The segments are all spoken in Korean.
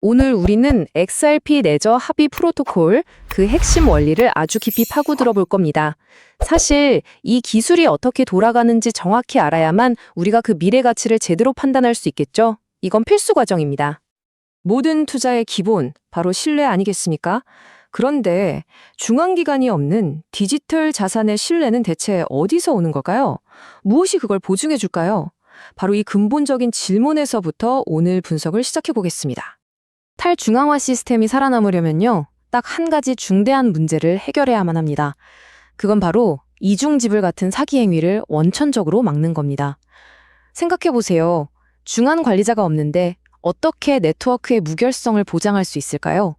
오늘 우리는 XRP 레저 합의 프로토콜, 그 핵심 원리를 아주 깊이 파고들어 볼 겁니다. 사실 이 기술이 어떻게 돌아가는지 정확히 알아야만 우리가 그 미래 가치를 제대로 판단할 수 있겠죠? 이건 필수 과정입니다. 모든 투자의 기본, 바로 신뢰 아니겠습니까? 그런데 중앙기관이 없는 디지털 자산의 신뢰는 대체 어디서 오는 걸까요? 무엇이 그걸 보증해 줄까요? 바로 이 근본적인 질문에서부터 오늘 분석을 시작해 보겠습니다. 탈중앙화 시스템이 살아남으려면요, 딱 한 가지 중대한 문제를 해결해야만 합니다. 그건 바로 이중지불 같은 사기 행위를 원천적으로 막는 겁니다. 생각해 보세요. 중앙 관리자가 없는데 어떻게 네트워크의 무결성을 보장할 수 있을까요?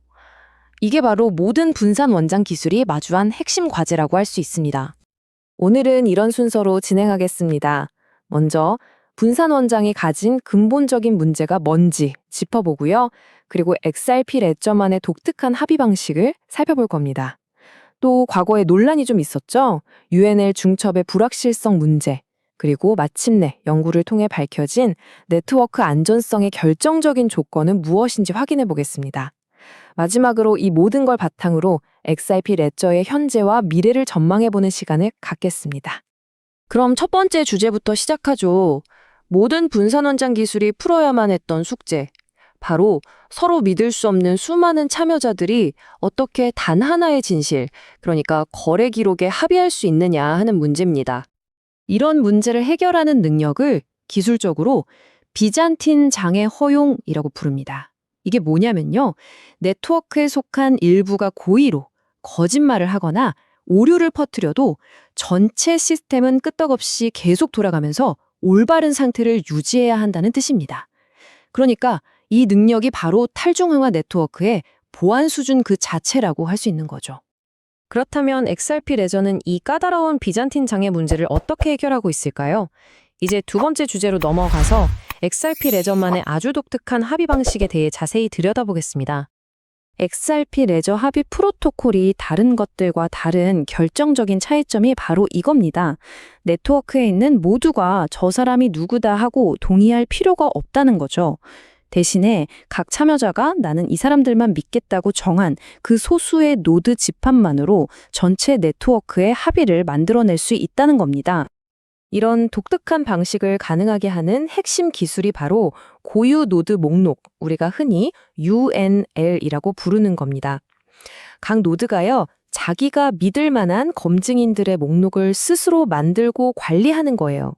이게 바로 모든 분산 원장 기술이 마주한 핵심 과제라고 할 수 있습니다. 오늘은 이런 순서로 진행하겠습니다. 먼저 분산 원장이 가진 근본적인 문제가 뭔지 짚어보고요. 그리고 XRP 레저만의 독특한 합의 방식을 살펴볼 겁니다. 또 과거에 논란이 좀 있었죠? UNL 중첩의 불확실성 문제, 그리고 마침내 연구를 통해 밝혀진 네트워크 안전성의 결정적인 조건은 무엇인지 확인해 보겠습니다. 마지막으로 이 모든 걸 바탕으로 XRP 레저의 현재와 미래를 전망해보는 시간을 갖겠습니다. 그럼 첫 번째 주제부터 시작하죠. 모든 분산원장 기술이 풀어야만 했던 숙제. 바로 서로 믿을 수 없는 수많은 참여자들이 어떻게 단 하나의 진실, 그러니까 거래 기록에 합의할 수 있느냐 하는 문제입니다. 이런 문제를 해결하는 능력을 기술적으로 비잔틴 장애 허용이라고 부릅니다. 이게 뭐냐면요. 네트워크에 속한 일부가 고의로 거짓말을 하거나 오류를 퍼뜨려도 전체 시스템은 끄떡없이 계속 돌아가면서 올바른 상태를 유지해야 한다는 뜻입니다. 그러니까 이 능력이 바로 탈중앙화 네트워크의 보안 수준 그 자체라고 할 수 있는 거죠. 그렇다면 XRP 레저는 이 까다로운 비잔틴 장애 문제를 어떻게 해결하고 있을까요? 이제 두 번째 주제로 넘어가서 XRP 레저만의 아주 독특한 합의 방식에 대해 자세히 들여다보겠습니다. XRP 레저 합의 프로토콜이 다른 것들과 다른 결정적인 차이점이 바로 이겁니다. 네트워크에 있는 모두가 저 사람이 누구다 하고 동의할 필요가 없다는 거죠. 대신에 각 참여자가 나는 이 사람들만 믿겠다고 정한 그 소수의 노드 집합만으로 전체 네트워크의 합의를 만들어낼 수 있다는 겁니다. 이런 독특한 방식을 가능하게 하는 핵심 기술이 바로 고유 노드 목록, 우리가 흔히 UNL이라고 부르는 겁니다. 각 노드가요, 자기가 믿을 만한 검증인들의 목록을 스스로 만들고 관리하는 거예요.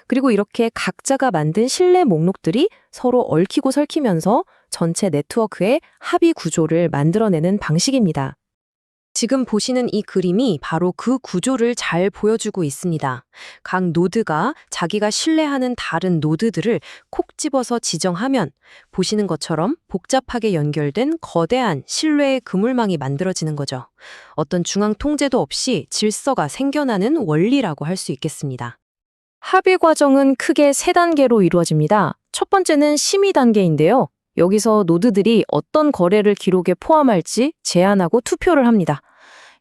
그리고 이렇게 각자가 만든 신뢰 목록들이 서로 얽히고 설키면서 전체 네트워크의 합의 구조를 만들어내는 방식입니다. 지금 보시는 이 그림이 바로 그 구조를 잘 보여주고 있습니다. 각 노드가 자기가 신뢰하는 다른 노드들을 콕 집어서 지정하면 보시는 것처럼 복잡하게 연결된 거대한 신뢰의 그물망이 만들어지는 거죠. 어떤 중앙 통제도 없이 질서가 생겨나는 원리라고 할 수 있겠습니다. 합의 과정은 크게 세 단계로 이루어집니다. 첫 번째는 심의 단계인데요. 여기서 노드들이 어떤 거래를 기록에 포함할지 제안하고 투표를 합니다.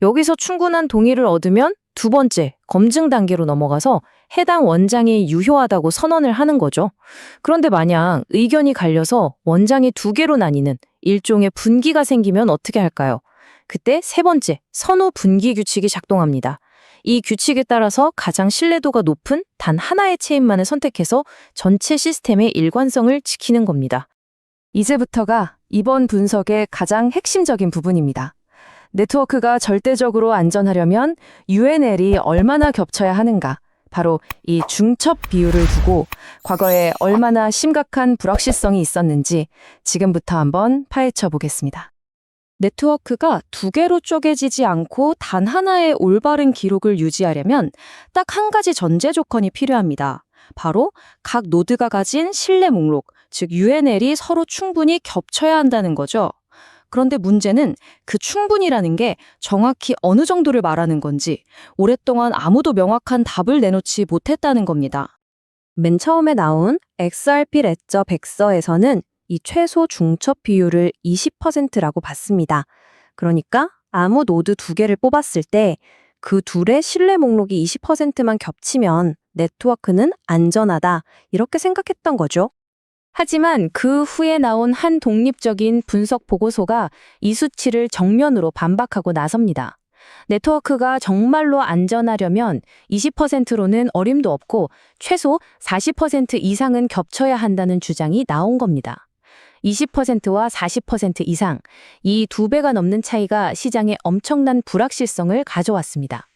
여기서 충분한 동의를 얻으면 두 번째, 검증 단계로 넘어가서 해당 원장이 유효하다고 선언을 하는 거죠. 그런데 만약 의견이 갈려서 원장이 두 개로 나뉘는 일종의 분기가 생기면 어떻게 할까요? 그때 세 번째, 선호 분기 규칙이 작동합니다. 이 규칙에 따라서 가장 신뢰도가 높은 단 하나의 체인만을 선택해서 전체 시스템의 일관성을 지키는 겁니다. 이제부터가 이번 분석의 가장 핵심적인 부분입니다. 네트워크가 절대적으로 안전하려면 UNL이 얼마나 겹쳐야 하는가? 바로 이 중첩 비율을 두고 과거에 얼마나 심각한 불확실성이 있었는지 지금부터 한번 파헤쳐 보겠습니다. 네트워크가 두 개로 쪼개지지 않고 단 하나의 올바른 기록을 유지하려면 딱 한 가지 전제 조건이 필요합니다. 바로 각 노드가 가진 신뢰 목록, 즉 UNL이 서로 충분히 겹쳐야 한다는 거죠. 그런데 문제는 그 충분이라는 게 정확히 어느 정도를 말하는 건지 오랫동안 아무도 명확한 답을 내놓지 못했다는 겁니다. 맨 처음에 나온 XRP 레저 백서에서는 이 최소 중첩 비율을 20%라고 봤습니다. 그러니까 아무 노드 두 개를 뽑았을 때 그 둘의 신뢰 목록이 20%만 겹치면 네트워크는 안전하다 이렇게 생각했던 거죠. 하지만 그 후에 나온 한 독립적인 분석 보고서가 이 수치를 정면으로 반박하고 나섭니다. 네트워크가 정말로 안전하려면 20%로는 어림도 없고 최소 40% 이상은 겹쳐야 한다는 주장이 나온 겁니다. 20%와 40% 이상, 이 두 배가 넘는 차이가 시장에 엄청난 불확실성을 가져왔습니다.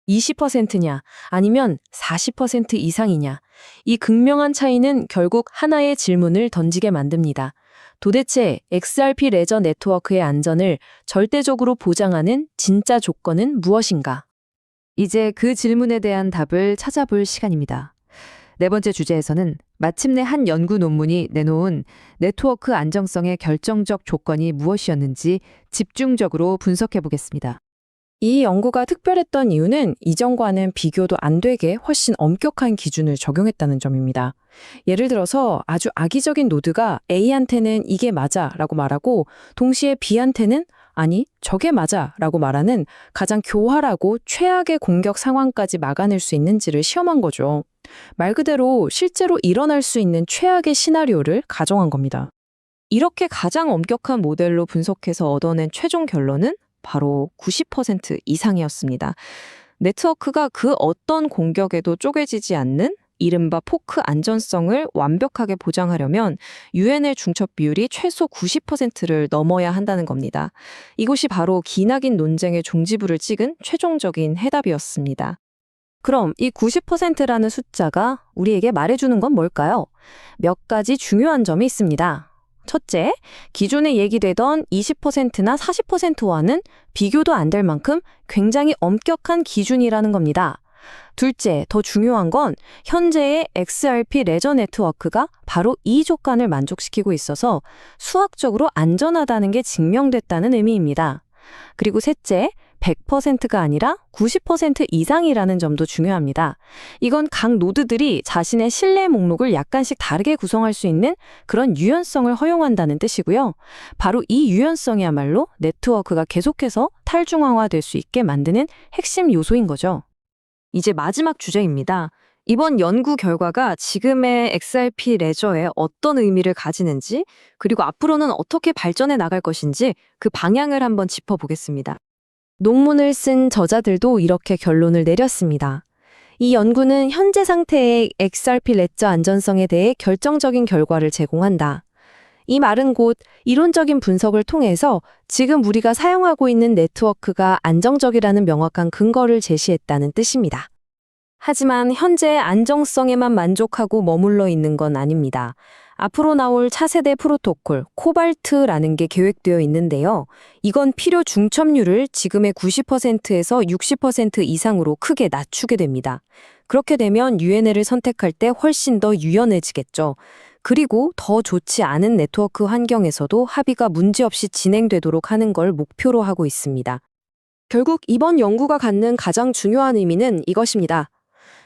20%냐, 아니면 40% 이상이냐. 이 극명한 차이는 결국 하나의 질문을 던지게 만듭니다. 도대체 XRP 레저 네트워크의 안전을 절대적으로 보장하는 진짜 조건은 무엇인가? 이제 그 질문에 대한 답을 찾아볼 시간입니다. 네 번째 주제에서는 마침내 한 연구 논문이 내놓은 네트워크 안정성의 결정적 조건이 무엇이었는지 집중적으로 분석해 보겠습니다. 이 연구가 특별했던 이유는 이전과는 비교도 안 되게 훨씬 엄격한 기준을 적용했다는 점입니다. 예를 들어서 아주 악의적인 노드가 A한테는 이게 맞아 라고 말하고 동시에 B한테는 아니, 저게 맞아 라고 말하는 가장 교활하고 최악의 공격 상황까지 막아낼 수 있는지를 시험한 거죠. 말 그대로 실제로 일어날 수 있는 최악의 시나리오를 가정한 겁니다. 이렇게 가장 엄격한 모델로 분석해서 얻어낸 최종 결론은 바로 90% 이상이었습니다. 네트워크가 그 어떤 공격에도 쪼개지지 않는 이른바 포크 안전성을 완벽하게 보장하려면 유엔의 중첩 비율이 최소 90%를 넘어야 한다는 겁니다. 이것이 바로 기나긴 논쟁의 종지부를 찍은 최종적인 해답이었습니다. 그럼 이 90%라는 숫자가 우리에게 말해주는 건 뭘까요? 몇 가지 중요한 점이 있습니다. 첫째, 기존에 얘기되던 20%나 40%와는 비교도 안 될 만큼 굉장히 엄격한 기준이라는 겁니다. 둘째, 더 중요한 건 현재의 XRP 레저 네트워크가 바로 이 조건을 만족시키고 있어서 수학적으로 안전하다는 게 증명됐다는 의미입니다. 그리고 셋째, 100%가 아니라 90% 이상이라는 점도 중요합니다. 이건 각 노드들이 자신의 신뢰 목록을 약간씩 다르게 구성할 수 있는 그런 유연성을 허용한다는 뜻이고요. 바로 이 유연성이야말로 네트워크가 계속해서 탈중앙화될 수 있게 만드는 핵심 요소인 거죠. 이제 마지막 주제입니다. 이번 연구 결과가 지금의 XRP 레저에 어떤 의미를 가지는지, 그리고 앞으로는 어떻게 발전해 나갈 것인지 그 방향을 한번 짚어보겠습니다. 논문을 쓴 저자들도 이렇게 결론을 내렸습니다. 이 연구는 현재 상태의 XRP 레저 안전성에 대해 결정적인 결과를 제공한다. 이 말은 곧 이론적인 분석을 통해서 지금 우리가 사용하고 있는 네트워크가 안정적이라는 명확한 근거를 제시했다는 뜻입니다. 하지만 현재의 안정성에만 만족하고 머물러 있는 건 아닙니다. 앞으로 나올 차세대 프로토콜, 코발트라는 게 계획되어 있는데요. 이건 필요 중첩률을 지금의 90%에서 60% 이상으로 크게 낮추게 됩니다. 그렇게 되면 UNL을 선택할 때 훨씬 더 유연해지겠죠. 그리고 더 좋지 않은 네트워크 환경에서도 합의가 문제없이 진행되도록 하는 걸 목표로 하고 있습니다. 결국 이번 연구가 갖는 가장 중요한 의미는 이것입니다.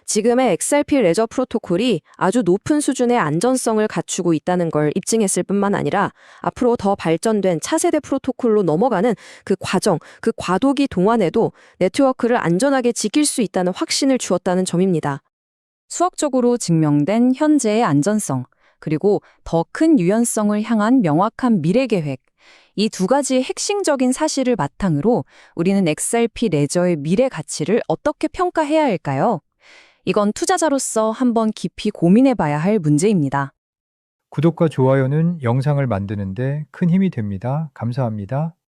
지금의 XRP 레저 프로토콜이 아주 높은 수준의 안전성을 갖추고 있다는 걸 입증했을 뿐만 아니라 앞으로 더 발전된 차세대 프로토콜로 넘어가는 그 과정, 그 과도기 동안에도 네트워크를 안전하게 지킬 수 있다는 확신을 주었다는 점입니다. 수학적으로 증명된 현재의 안전성, 그리고 더 큰 유연성을 향한 명확한 미래 계획, 이 두 가지의 핵심적인 사실을 바탕으로 우리는 XRP 레저의 미래 가치를 어떻게 평가해야 할까요? 이건 투자자로서 한번 깊이 고민해봐야 할 문제입니다. 구독과 좋아요는 영상을 만드는데 큰 힘이 됩니다. 감사합니다.